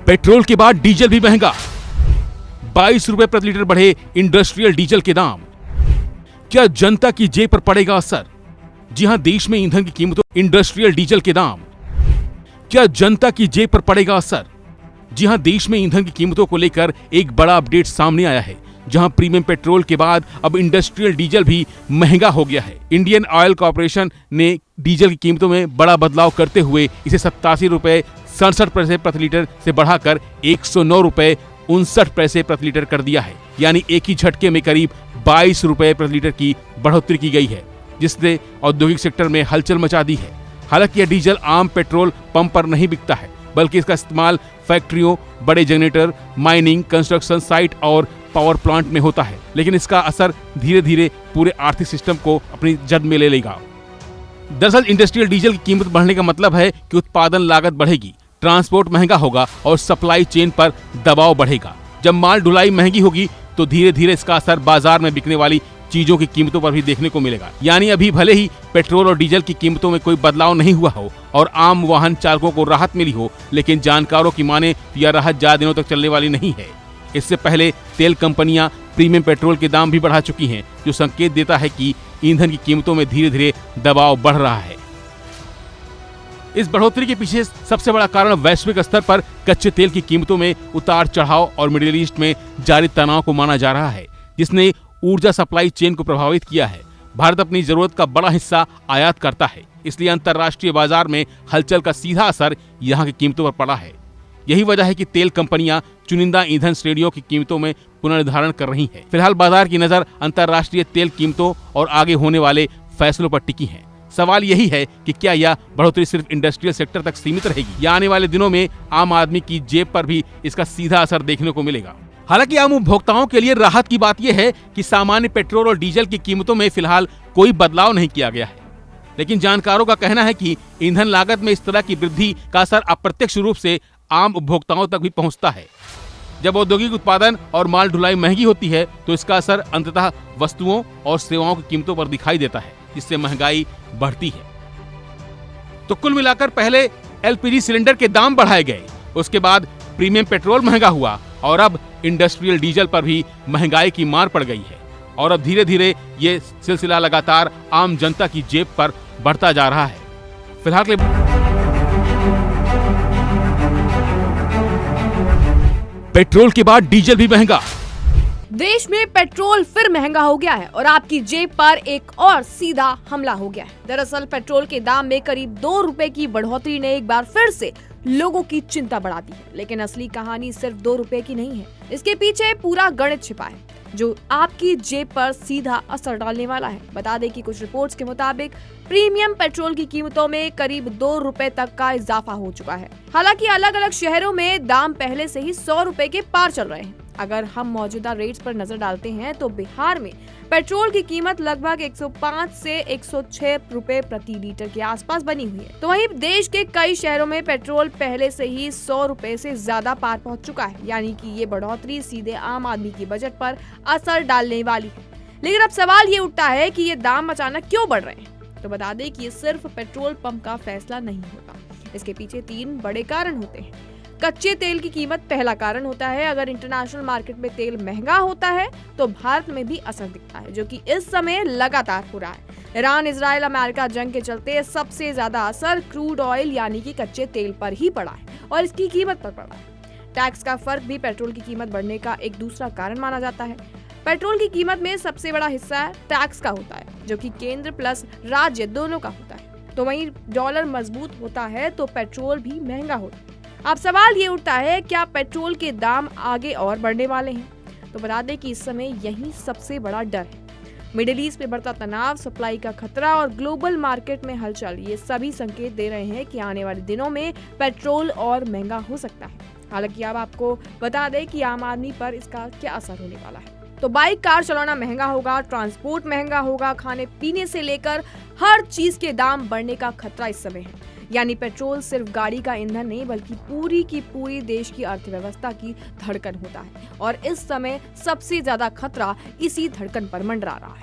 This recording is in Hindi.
पेट्रोल के बाद डीजल भी महंगा, 22 रुपए प्रति लीटर बढ़े इंडस्ट्रियल डीजल के दाम। क्या जनता की जेब पर पड़ेगा असर? जी हां, देश में ईंधन की कीमतों इंडस्ट्रियल डीजल के दाम। क्या जनता की जेब पर पड़ेगा असर? जी हां, देश में ईंधन की कीमतों को लेकर एक बड़ा अपडेट सामने आया है, जहां प्रीमियम पेट्रोल के बाद अब इंडस्ट्रियल डीजल भी महंगा हो गया है। इंडियन ऑयल कॉर्पोरेशन ने डीजल की कीमतों में बड़ा बदलाव करते हुए इसे 87 रुपए 67 पैसे प्रति लीटर से बढ़ाकर 109 रुपए 59 पैसे प्रति लीटर कर दिया है। यानी एक ही झटके में करीब 22 रुपए प्रति लीटर की बढ़ोतरी की गई है, जिसने औद्योगिक सेक्टर में हलचल मचा दी है। हालांकि यह डीजल आम पेट्रोल पंप पर नहीं बिकता है, बल्कि इसका इस्तेमाल फैक्ट्रियों, बड़े जनरेटर, माइनिंग, कंस्ट्रक्शन साइट और पावर प्लांट में होता है। लेकिन इसका असर धीरे धीरे पूरे आर्थिक सिस्टम को अपनी जद में ले लेगा। दरअसल इंडस्ट्रियल डीजल की कीमत बढ़ने का मतलब है कि उत्पादन लागत बढ़ेगी, ट्रांसपोर्ट महंगा होगा और सप्लाई चेन पर दबाव बढ़ेगा। जब माल ढुलाई महंगी होगी तो धीरे धीरे इसका असर बाजार में बिकने वाली चीजों की कीमतों पर भी देखने को मिलेगा। यानी अभी भले ही पेट्रोल और डीजल की कीमतों में कोई बदलाव नहीं हुआ हो और आम वाहन चालकों को राहत मिली हो, लेकिन जानकारों की माने तो यह राहत ज्यादा दिनों तक चलने वाली नहीं है। इससे पहले तेल कंपनियां प्रीमियम पेट्रोल के दाम भी बढ़ा चुकी हैं, जो संकेत देता है कि ईंधन की कीमतों में धीरे धीरे दबाव बढ़ रहा है। इस बढ़ोतरी के पीछे सबसे बड़ा कारण वैश्विक स्तर पर कच्चे तेल की कीमतों में उतार चढ़ाव और मिडिल ईस्ट में जारी तनाव को माना जा रहा है, जिसने ऊर्जा सप्लाई चेन को प्रभावित किया है। भारत अपनी जरूरत का बड़ा हिस्सा आयात करता है, इसलिए अंतर्राष्ट्रीय बाजार में हलचल का सीधा असर यहां की कीमतों पर पड़ा है। यही वजह है कि तेल कंपनियां चुनिंदा ईंधन श्रेणियों की कीमतों में पुनर्निर्धारण कर रही हैं। फिलहाल बाजार की नजर अंतर्राष्ट्रीय तेल कीमतों और आगे होने वाले फैसलों पर टिकी है। सवाल यही है कि क्या यह बढ़ोतरी सिर्फ इंडस्ट्रियल सेक्टर तक सीमित रहेगी या आने वाले दिनों में आम आदमी की जेब पर भी इसका सीधा असर देखने को मिलेगा। हालांकि आम उपभोक्ताओं के लिए राहत की बात यह है कि सामान्य पेट्रोल और डीजल की कीमतों में फिलहाल कोई बदलाव नहीं किया गया है। लेकिन जानकारों का कहना है कि ईंधन लागत में इस तरह की वृद्धि का असर अप्रत्यक्ष रूप से आम उपभोक्ताओं तक भी पहुंचता है। जब औद्योगिक उत्पादन और माल ढुलाई महंगी होती है तो इसका असर अंततः वस्तुओं और सेवाओं की कीमतों पर दिखाई देता है, जिससे महंगाई बढ़ती है। तो कुल मिलाकर पहले एलपीजी सिलेंडर के दाम बढ़ाए गए, उसके बाद प्रीमियम पेट्रोल महंगा हुआ और अब इंडस्ट्रियल डीजल पर भी महंगाई की मार पड़ गई है। और अब धीरे धीरे ये सिलसिला लगातार आम जनता की जेब पर बढ़ता जा रहा है। फिलहाल के लिए पेट्रोल के बाद डीजल भी महंगा। देश में पेट्रोल फिर महंगा हो गया है और आपकी जेब पर एक और सीधा हमला हो गया है। दरअसल पेट्रोल के दाम में करीब 2 रुपए की बढ़ोतरी ने एक बार फिर से लोगों की चिंता बढ़ा दी है। लेकिन असली कहानी सिर्फ 2 रुपए की नहीं है, इसके पीछे पूरा गणित छिपा है जो आपकी जेब पर सीधा असर डालने वाला है। बता दें कि कुछ रिपोर्ट्स के मुताबिक प्रीमियम पेट्रोल की कीमतों में करीब 2 रुपए तक का इजाफा हो चुका है। हालांकि अलग अलग शहरों में दाम पहले से ही 100 रुपए के पार चल रहे हैं। अगर हम मौजूदा रेट्स पर नजर डालते हैं तो बिहार में पेट्रोल की कीमत लगभग 105 से 106 रुपए प्रति लीटर के आसपास बनी हुई है। तो वहीं देश के कई शहरों में पेट्रोल पहले से ही 100 रुपए से ज्यादा पार पहुंच चुका है। यानी कि ये बढ़ोतरी सीधे आम आदमी की बजट पर असर डालने वाली है। लेकिन अब सवाल ये उठता है कि ये दाम अचानक क्यों बढ़ रहे हैं। तो बता दें कि ये सिर्फ पेट्रोल पंप का फैसला नहीं होता, इसके पीछे 3 बड़े कारण होते हैं। कच्चे तेल की कीमत पहला कारण होता है। अगर इंटरनेशनल मार्केट में तेल महंगा होता है तो भारत में भी असर दिखता है, जो कि इस समय लगातार हो रहा है। ईरान, इजराइल, अमेरिका जंग के चलते सबसे ज्यादा असर क्रूड ऑयल यानी कि कच्चे तेल पर ही पड़ा है और इसकी कीमत पर पड़ा है। टैक्स का फर्क भी पेट्रोल की कीमत बढ़ने का एक दूसरा कारण माना जाता है। पेट्रोल की कीमत में सबसे बड़ा हिस्सा टैक्स का होता है, जो कि केंद्र प्लस राज्य दोनों का होता है। तो वहीं डॉलर मजबूत होता है तो पेट्रोल भी महंगा होता है। अब सवाल ये उठता है, क्या पेट्रोल के दाम आगे और बढ़ने वाले हैं? तो बता दें कि इस समय यही सबसे बड़ा डर है। मिडिल ईस्ट में बढ़ता तनाव, सप्लाई का खतरा और ग्लोबल मार्केट में हलचल, ये सभी संकेत दे रहे हैं कि आने वाले दिनों में पेट्रोल और महंगा हो सकता है। हालांकि अब आपको बता दें कि आम आदमी पर इसका क्या असर होने वाला है। तो बाइक, कार चलाना महंगा होगा, ट्रांसपोर्ट महंगा होगा, खाने पीने से लेकर हर चीज के दाम बढ़ने का खतरा इस समय है। यानी पेट्रोल सिर्फ गाड़ी का ईंधन नहीं बल्कि पूरी की पूरी देश की अर्थव्यवस्था की धड़कन होता है और इस समय सबसे ज्यादा खतरा इसी धड़कन पर मंडरा रहा है।